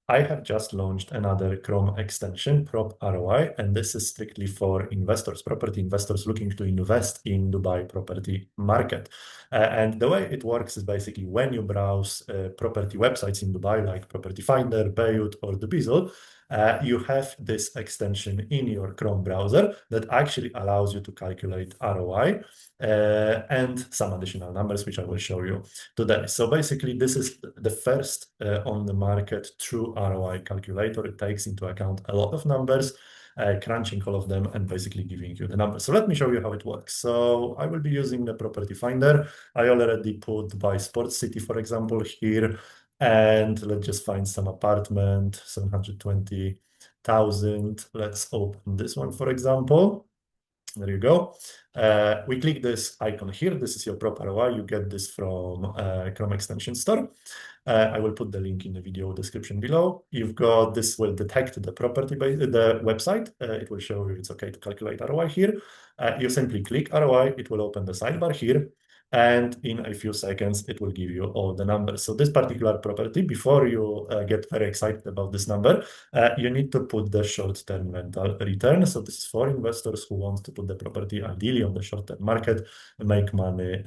I have just launched another Chrome extension, PropROI, and this is strictly for investors, property investors looking to invest in Dubai property market. And the way it works is basically when you browse property websites in Dubai, like PropertyFinder, Bayut, or Dubizzle, you have this extension in your Chrome browser that actually allows you to calculate ROI and some additional numbers, which I will show you today. So basically, this is the first on the market true ROI calculator. It takes into account a lot of numbers, crunching all of them and basically giving you the numbers. So let me show you how it works. So I will be using the Property Finder. I already put by Sports City, for example, here. And let's just find some apartment, 720,000. Let's open this one, for example. There you go. We click this icon here. This is your PropROI. You get this from Chrome Extension Store. I will put the link in the video description below. You've got this will detect the property the website. It will show you it's okay to calculate ROI here. You simply click ROI. It will open the sidebar here. And in a few seconds, it will give you all the numbers. So this particular property, before you get very excited about this number, you need to put the short-term rental return. So this is for investors who want to put the property ideally on the short-term market and make money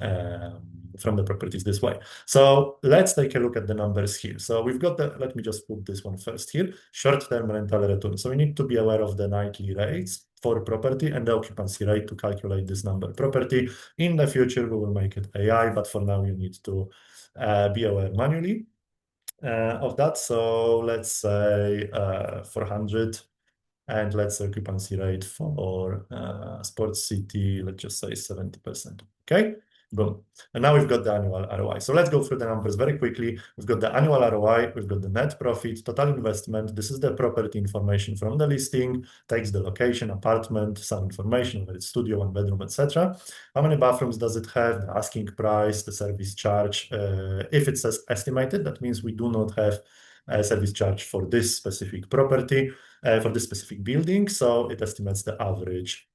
from the properties this way. So let's take a look at the numbers here. So we've got the, let me just put this one first here, short-term rental return. So we need to be aware of the nightly rates for property and the occupancy rate to calculate this number property. In the future, we will make it AI, but for now, you need to be aware manually of that. So let's say 400, and let's say occupancy rate for Sports City, let's just say 70%. Okay, boom. And now we've got the annual ROI. So let's go through the numbers very quickly. We've got the annual ROI, we've got the net profit, total investment. This is the property information from the listing, takes the location, apartment, some information, whether it's studio, one bedroom, etc. How many bathrooms does it have, the asking price, the service charge. If it says estimated, that means we do not have a service charge for this specific property, for this specific building. So it estimates the average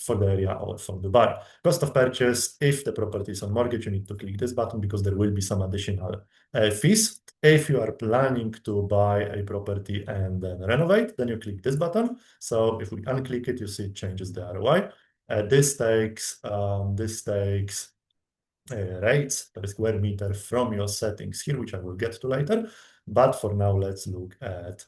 for the area or for Dubai. Cost of purchase, if the property is on mortgage, you need to click this button because there will be some additional fees. If you are planning to buy a property and then renovate, then you click this button. So if we unclick it, you see it changes the ROI. This takes rates per square meter from your settings here, which I will get to later. But for now, let's look at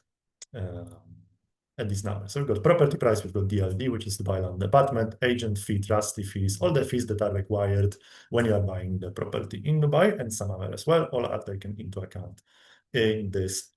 these numbers. So we've got property price, we've got DLD, which is the buy land department, agent fee, trustee fees, all the fees that are required when you are buying the property in Dubai, and some other as well, all are taken into account in this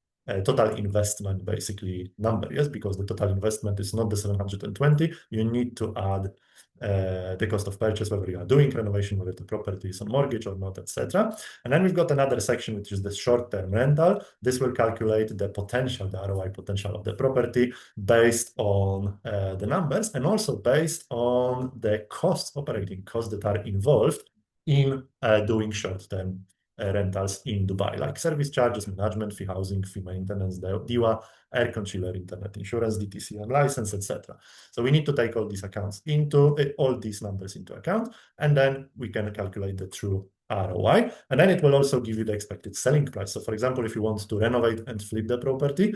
total investment basically number, yes, because the total investment is not the 720. You need to add the cost of purchase, whether you are doing renovation, whether the property is on mortgage or not, etc. And then we've got another section, which is the short-term rental. This will calculate the potential, the ROI potential of the property based on the numbers and also based on the costs, operating costs that are involved in doing short-term rentals in Dubai, like service charges, management fee, housing fee, maintenance, DIWA, aircon chiller, internet insurance, DTC and license, etc. So we need to take all these accounts into all these numbers into account, and then we can calculate the true ROI, and then it will also give you the expected selling price. So for example, if you want to renovate and flip the property,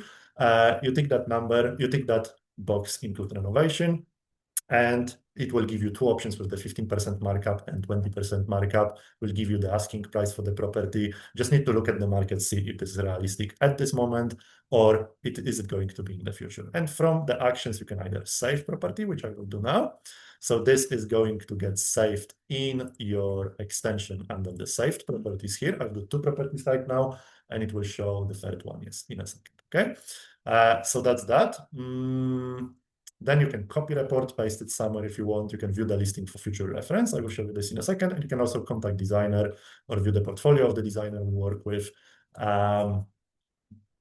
you tick that number, you tick that box, include renovation, and it will give you two options with the 15% markup and 20% markup. Will give you the asking price for the property. Just need to look at the market, see if this is realistic at this moment, or is it going to be in the future. And from the actions, you can either save property, which I will do now. So this is going to get saved in your extension under the saved properties here. I've got two properties right now, and it will show the third one, yes, in a second, okay? So that's that. Then you can copy report, paste it somewhere if you want. You can view the listing for future reference. I will show you this in a second. And you can also contact designer or view the portfolio of the designer we work with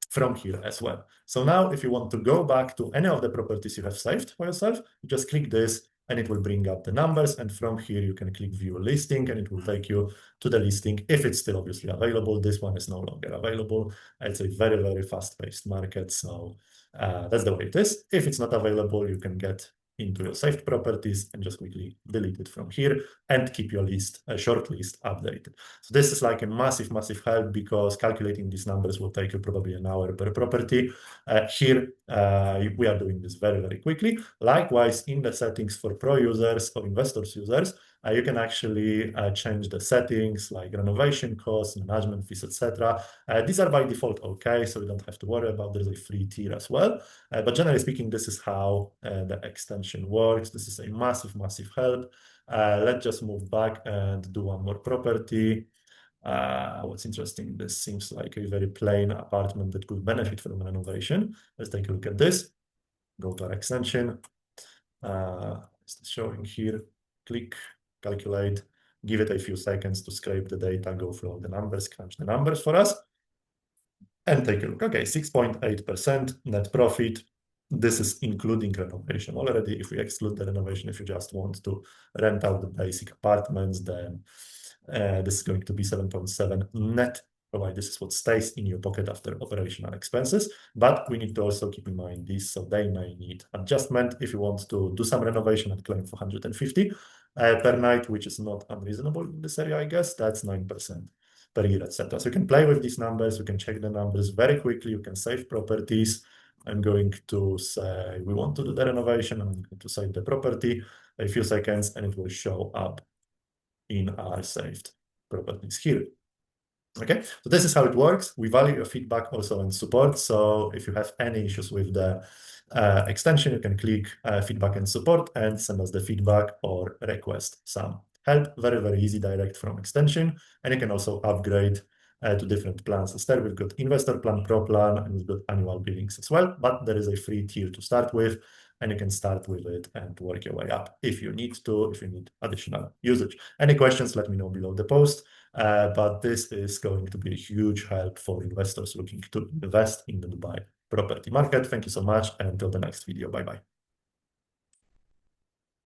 from here as well. So now if you want to go back to any of the properties you have saved for yourself, you just click this and it will bring up the numbers. And from here, you can click view listing and it will take you to the listing if it's still obviously available. This one is no longer available. It's a very, very fast-paced market. So that's the way it is. If it's not available, you can get into your saved properties and just quickly delete it from here and keep your list, a short list, updated. So this is like a massive, massive help because calculating these numbers will take you probably an hour per property. Here, we are doing this very, very quickly. Likewise, in the settings for pro users or investors users, you can actually change the settings like renovation costs, management fees, etc. These are by default okay, so you don't have to worry about. There's a free tier as well. But generally speaking, this is how the extension works. This is a massive, massive help. Let's just move back and do one more property. What's interesting, this seems like a very plain apartment that could benefit from renovation. Let's take a look at this. Go to our extension. It's showing here. Click, calculate, give it a few seconds to scrape the data, go through all the numbers, crunch the numbers for us, and take a look. Okay, 6.8% net profit. This is including renovation already. If we exclude the renovation, if you just want to rent out the basic apartments, then this is going to be 7.7 net ROI. This is what stays in your pocket after operational expenses. But we need to also keep in mind this, so they may need adjustment. If you want to do some renovation and claim 450 per night, which is not unreasonable in this area, I guess, that's 9% per year, etc. So you can play with these numbers. You can check the numbers very quickly. You can save properties. I'm going to say we want to do the renovation. I'm going to save the property a few seconds, and it will show up in our saved properties here. Okay, so this is how it works. We value your feedback also and support. So if you have any issues with the extension, you can click feedback and support and send us the feedback or request some help. Very, very easy, direct from extension. And you can also upgrade to different plans. Instead, we've got investor plan, pro plan, and we've got annual billings as well. But there is a free tier to start with, and you can start with it and work your way up if you need to, if you need additional usage. Any questions, let me know below the post. But this is going to be a huge help for investors looking to invest in the Dubai property market. Thank you so much, and until the next video. Bye-bye.